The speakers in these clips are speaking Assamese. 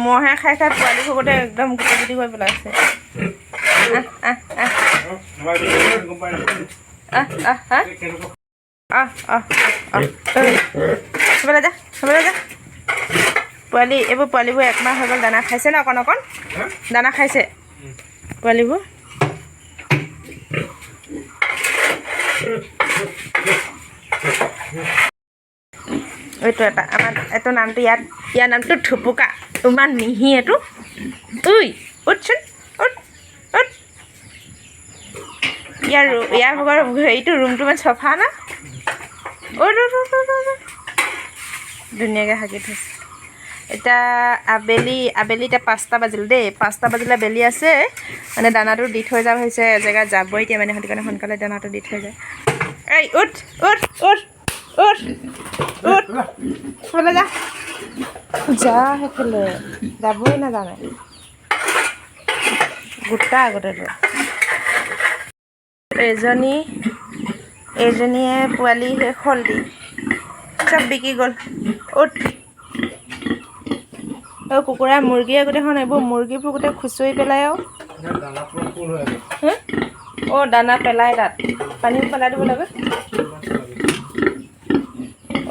মহে খাই খাই পোৱালি ভোকতে একদম গুটি গুটি হৈ পেলাইছে পোৱালি এইবোৰ পোৱালিবোৰ একমাহ হৈ গ'ল দানা খাইছে ন অকণ অকণ দানা খাইছে পোৱালিবোৰ এইটো এটা আমাৰ এইটো নামটো ইয়াৰ নামটো থুপুকা ইমান মিহি এইটো উই উঠচোন উঠ উঠ ইয়াৰ ভাগৰ হেৰিটো ৰুমটো ইমান চফা না ধুনীয়াকৈ হাগি থৈছে এতিয়া আবেলি এতিয়া 5টা বাজিল দেই 5টা বাজিলে বেলি আছে মানে দানাটো দি থৈ যাব হৈছে এজেগাত যাবই এতিয়া মানে সেইটো কাৰণে সোনকালে দানাটো দি থৈ যায় এই উঠ উঠ উঠ উঠ উঠ বোলে যা যা সেইফালে যাবই নাজানে গোটা আগতে এইজনীয়ে পোৱালি শেষ হ'ল দি চব বিকি গ'ল উঠ কুকুৰা মুৰ্গীয়ে গোটেইখন এইবোৰ মুৰ্গীবোৰ গোটেই খুচৰি পেলাই আৰু দানা পেলাই তাত পানী পেলাই দিব লাগে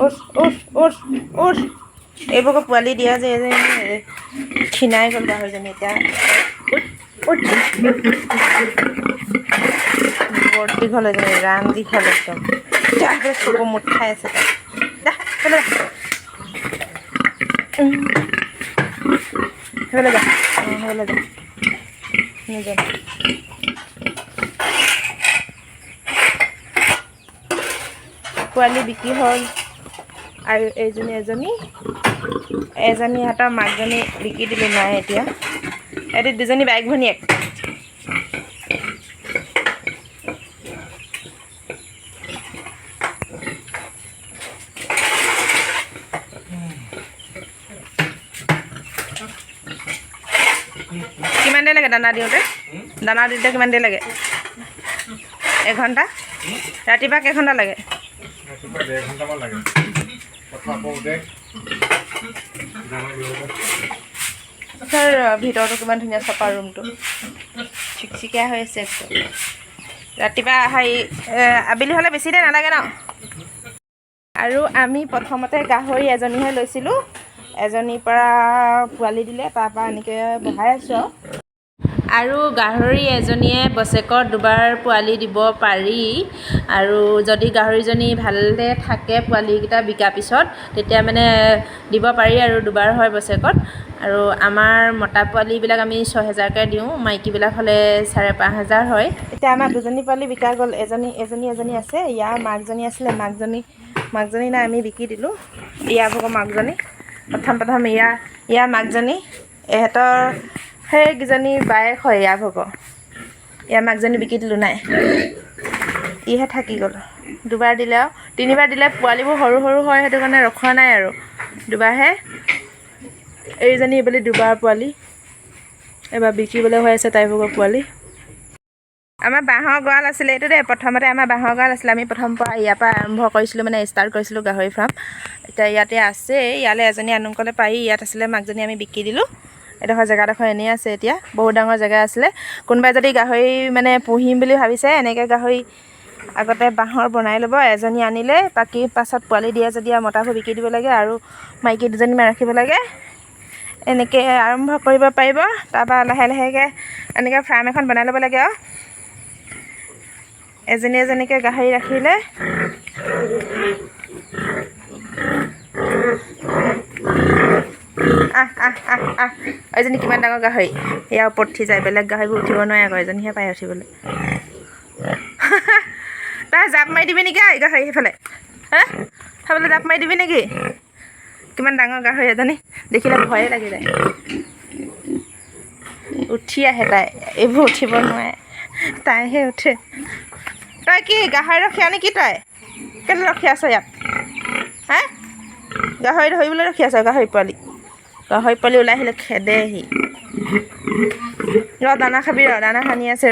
উঠ উঠ উঠ উঠ এইবোৰকে পোৱালি দিয়া যে ক্ষীণাই গ'ল গাহৰিজনী এতিয়া উঠ বৰ দীঘল এজনী ৰাম দীঘল একদম চকু মুঠ খাই আছে সেইফালে যা নিজে পোৱালি বিক্ৰী হ'ল আৰু এজনী ইহঁতৰ মাকজনী বিকি দিলোঁ নাই এতিয়া এটি দুজনী বাইক ভনীয়েক কিমান দেৰি লাগে দানা দিওঁতে কিমান দেৰি লাগে এঘণ্টা ৰাতিপুৱা কেইঘণ্টা লাগে ভিতৰটো কিমান ধুনীয়া চফা ৰুমটো চিকচিকীয়া হৈ আছে একদম ৰাতিপুৱা আবেলি হ'লে বেছি দেৰি নালাগে ন আৰু আমি প্ৰথমতে গাহৰি এজনীহে লৈছিলোঁ এজনীৰ পৰা পোৱালি দিলে তাৰপৰা এনেকৈ বহাই আছোঁ আৰু গাহৰি এজনীয়ে বছৰেকত দুবাৰ পোৱালি দিব পাৰি আৰু যদি গাহৰিজনী ভালদৰে থাকে পোৱালিকেইটা বিকাৰ পিছত তেতিয়া মানে দিব পাৰি আৰু দুবাৰ হয় বছৰেকত আৰু আমাৰ মতা পোৱালিবিলাক আমি 6,000কৈ দিওঁ মাইকীবিলাক হ'লে 5,500 হয় এতিয়া আমাৰ দুজনী পোৱালি বিকা গ'ল এজনী আছে ইয়াৰ মাকজনী আছিলে মাকজনী নাই আমি বিকি দিলোঁ ইয়াৰ ভাগৰ মাকজনী প্ৰথম ইয়াৰ মাকজনী এহেঁতৰ সেইকেইজনী বায়েক হয় ইয়াৰ মাকজনী বিকি দিলোঁ নাই ইহে থাকি গ'ল দুবাৰ দিলে আৰু 3বাৰ দিলে পোৱালিবোৰ সৰু হয় সেইটো কাৰণে ৰখোৱা নাই আৰু দুবাৰহে এইজনী বুলি দুবাৰ পোৱালি এবাৰ বিকিবলৈ হৈ আছে তাই ভাগৰ পোৱালি আমাৰ বাঁহৰ গঁৰাল আছিলে এইটো দেই প্ৰথমতে আমাৰ বাঁহৰ গঁৰাল আছিলে আমি প্ৰথম পৰা ইয়াৰ পৰা আৰম্ভ কৰিছিলোঁ মানে ষ্টাৰ্ট কৰিছিলোঁ গাহৰি ফাৰ্ম এতিয়া ইয়াতে আছে ইয়ালৈ এজনী আনুকলে পাৰি ইয়াত আছিলে মাকজনী আমি বিকি দিলোঁ এডোখৰ জেগাডোখৰ এনেই আছে এতিয়া বহুত ডাঙৰ জেগা আছিলে কোনোবাই যদি গাহৰি মানে পুহিম বুলি ভাবিছে এনেকৈ গাহৰি আগতে বাঁহৰ বনাই ল'ব এজনী আনিলে বাকী পাছত পোৱালি দিয়ে যদি মতাবোৰ বিকি দিব লাগে আৰু মাইকী দুজনীমান ৰাখিব লাগে এনেকৈ আৰম্ভ কৰিব পাৰিব তাৰপৰা লাহেকৈ এনেকৈ ফাৰ্ম এখন বনাই ল'ব লাগে আৰু এজনীকৈ গাহৰি ৰাখিলে এজনী কিমান ডাঙৰ গাহৰি ইয়াৰ ওপৰত উঠি যায় বেলেগ গাহৰিবোৰ উঠিব নোৱাৰে আকৌ এজনীহে পায় উঠিবলৈ তাই জাপ মাৰি দিবি নেকি গাহৰি সেইফালে সেইফালে জাপ মাৰি দিবি নেকি কিমান ডাঙৰ গাহৰি এজনী দেখিলে ভয়ে লাগি যায় উঠি আহে তাই এইবোৰ উঠিব নোৱাৰে তাইহে উঠে তই কি গাহৰি ৰখীয়া নেকি তই কেলৈ ৰখি আছ ইয়াত গাহৰি ধৰিবলৈ ৰখি আছ গাহৰি পোৱালি ওলাই আহিলে খেদেহি দানা খাবি দানা সানি আছে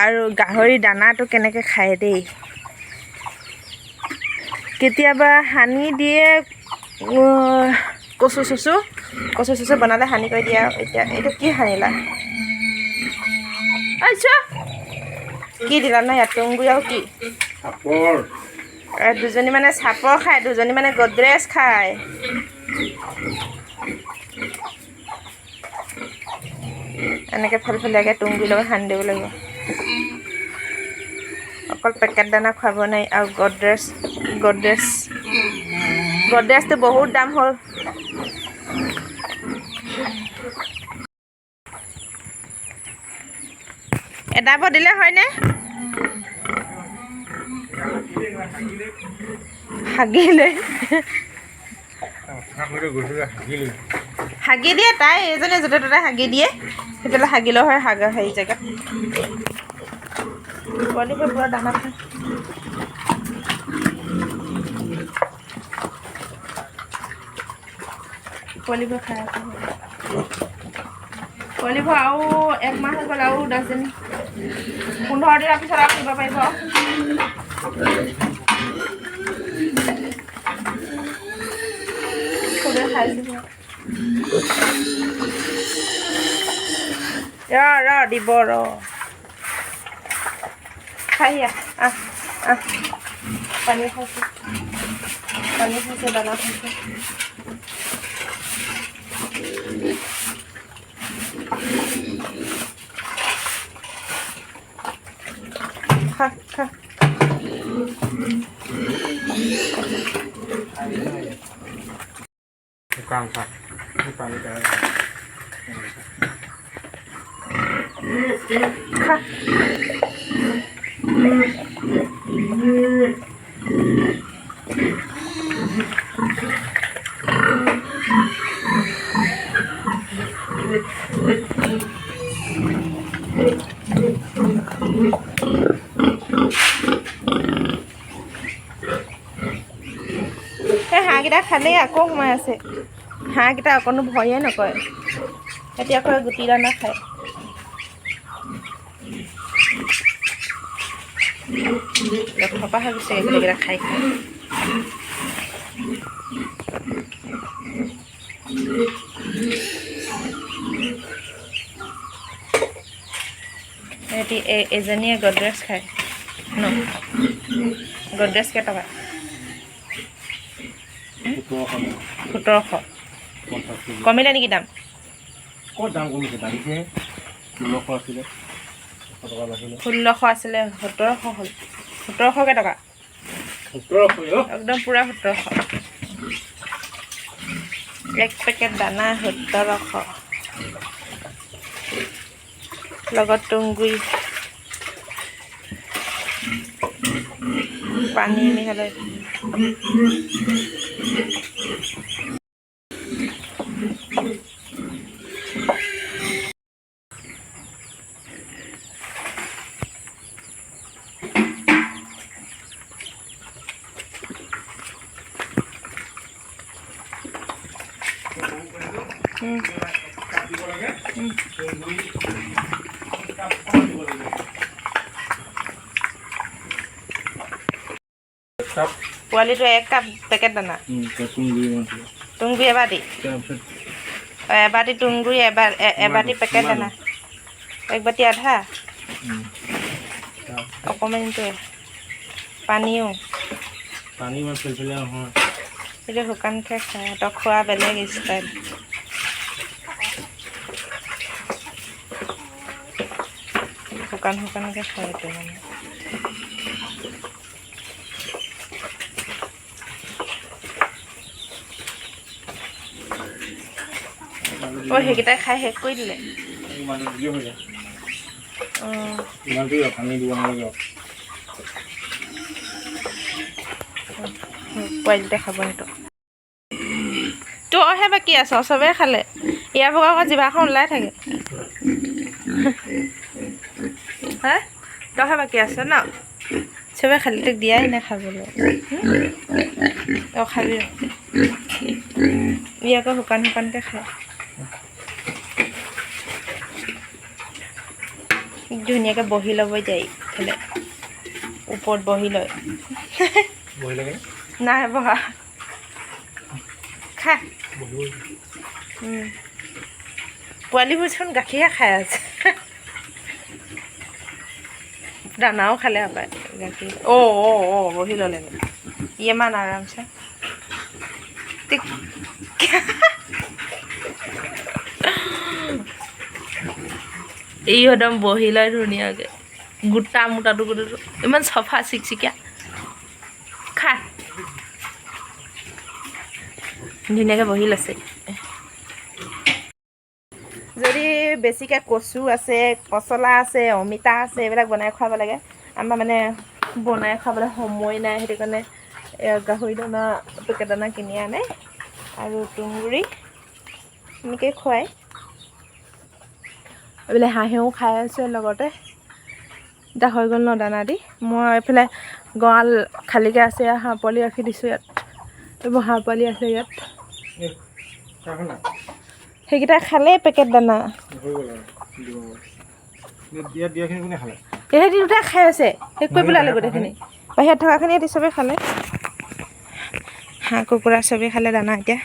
আৰু গাহৰি দানাটো কেনেকৈ খায় দেই। কেতিয়াবা সানি দিয়ে কচু চচু বনালে সানি কৰি দিয়ে। এতিয়া এইটো কি সানিলা? আচ্ছা কি দিলা ন ইয়াত? তুঁহগুৰি আৰু কি? দুজনী মানে চাপৰ খায়, দুজনী মানে গডৰেজ খায়। এনেকৈ ফেলফেলীয়াকৈ তুঁহগুৰি লগত সানি দিব লাগিব। অকল পেকেট দানা খুৱাব নোৱাৰি। আৰু গডৰেজটো বহুত দাম হ'ল। এদাব দিলে হয়নে? হাগিলে হাগি দিয়ে তাই, এইজনে য'তে ত'তে হাগি দিয়ে। সেইফালে হাগিলেও হয় হেৰি জেগাত। পোৱালিবোৰ পুৰা দানা খায়। পোৱালিবোৰ খাই আছে। পোৱালিবোৰ আৰু 1 মাহ হৈ গ'ল, আৰু 10 দিন 15 দিনৰ পিছত আৰু দিব পাৰিব। চবেই খাইছোঁ দিব খাই পানী খাইছোঁ, দানা খাইছোঁ। খা সেই হাঁহকেইটা খালেই আকৌ সোমাই আছে। হাঁহকেইটা অকণো ভয়ে নকৰে। এতিয়া আকৌ গুটি দানা খায়। থপা হৈ গৈছে গোটেইকেইটা খাই খাই। এজনীয়ে গডৰেজ খায় ন? গডৰেজ কেইটকা? 1700। কমিলে নেকি দাম? ক'ত দাম কমিছে? বাঢ়িছে। 1600 আছিলে, 1600 আছিলে, 1700 হ'ল। 1700 কেইটকা? 1700 একদম পূৰা 1700। 1 পেকেট দানা 1700, লগত তুঁহগুৰি, পানী মিহলাই। পোৱালিটো 1 কাপ পেকেট দানা। তুঁহগুৰি এবাটি, এবাটি তুঁহগুৰি, এবাটি পেকেট দানা, 1 বাটি আধা। অকণমানটোৱে পানীও সেইটো শুকানকৈ খায়। তই খোৱা বেলেগ ষ্টাইল। শুকানকৈ খায় এইটো মানে। সেইকেইটাই খাই শেষ কৰি দিলে। পোৱালিতে খাব সেইটো। তইহে বাকী আছ, চবেই খালে। ইয়াৰ পৰা আকৌ জিভাখন ওলাই থাকে। হা তইহে বাকী আছ ন? চবেই খালি, তোক দিয়াই নাই খাবলৈ। তই খাবি। ই আকৌ শুকানকৈ খায়। ধুনীয়াকৈ বহি ল'ব যায় ইফালে ওপৰত বহি লয় বহি লাগে নাই বহা খা পোৱালিবোৰচোন গাখীৰহে খাই আছে দানাও খালে হপায় গাখীৰ বহি ল'লে ইমান আৰামছে এই একদম বহি লয় ধুনীয়াকৈ গোটা মোটাটো গোটাটো ইমান চফা চিকচিকীয়া খা ধুনীয়াকৈ বহি লৈছে যদি বেছিকৈ কচু আছে পচলা আছে অমিতা আছে এইবিলাক বনাই খুৱাব লাগে আমাৰ মানে বনাই খাবলৈ সময় নাই সেইটো কাৰণে গাহৰি দানা পেকেট দানা কিনি আনে আৰু তুঁহগুৰি এনেকৈ খুৱাই এইফালে হাঁহেও খাই আছে লগতে এতিয়া হৈ গ'ল ন দানা দি মই এইফালে গঁৰাল খালীকৈ আছে হাঁহ পোৱালি ৰাখি দিছোঁ ইয়াত এইবোৰ হাঁহ পোৱালি আছে ইয়াত সেইকেইটা খালে পেকেট দানা এই দুটা খাই আছে শেষ কৰি পেলালে গোটেইখিনি বাহিৰত থকাখিনি সিহঁতি চবেই খালে হাঁহ কুকুৰা চবেই খালে দানা এতিয়া